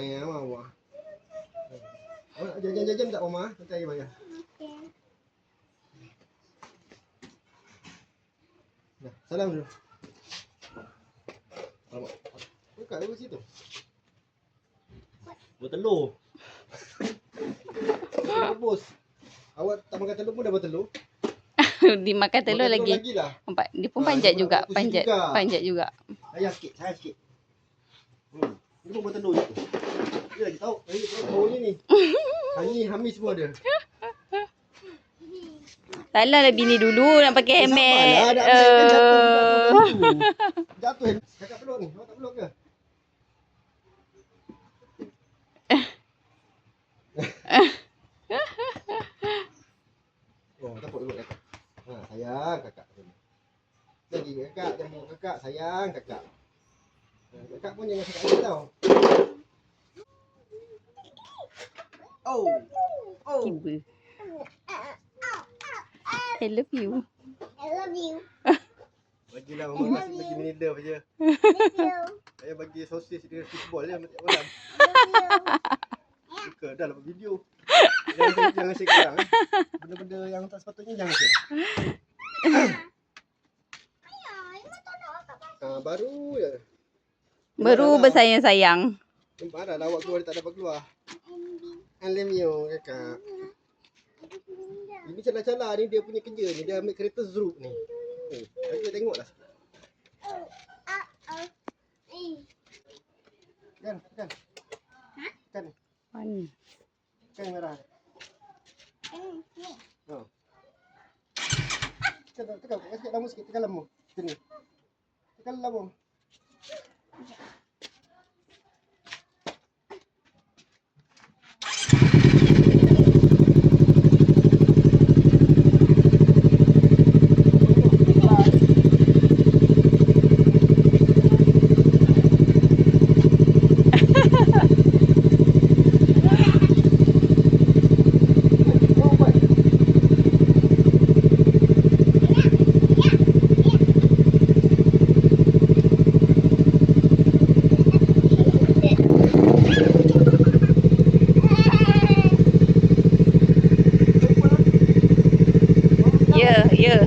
Mama. Jam tak Mama? Nanti air bayar. Dah, salam dulu. Alamak. Buka dulu situ. Bertelur. Bos. Awak tak makan telur pun dah bertelur. Dimakan telur Makan lagi. lagi lah. Dia pun panjat juga, aku susu juga. panjat juga. Sayang sikit. Ini pun bertelur je tu. Dia lagi tahu. Ini baunya ni. Ini hamis semua ada. Salah lah bini dulu nak pakai helmet. Sabarlah, nak jatuh. Jatuh. Kakak peluk ni. Awak tak peluk ke? Oh, tak peluk kakak. Sayang kakak. Lagi kakak, jangan peluk kakak. Sayang kakak. Kakak pun jangan cakap lagi tau. Oh. Tiba. I love you. Bagilah Mama kasih bagi minidam je. Saya bagi sosis dengan fishball je setiap malam. Suka dah lah video. Jangan share korang. Benda-benda yang tak sepatutnya jangan share. Baru je. Baru bersayang-sayang. Nampak dah lawak keluar, dia tak dapat keluar. I love you kakak. Ini cala-cala ni dia punya kerja ni. Dia ambil kereta Zuruk ni. Kita tengoklah sikit. Kan. Kan. Mana? Kan merah. Oh. Tekan sikit lambung sikit. Tekan lambung. Sini. Tekan lambung. Ya.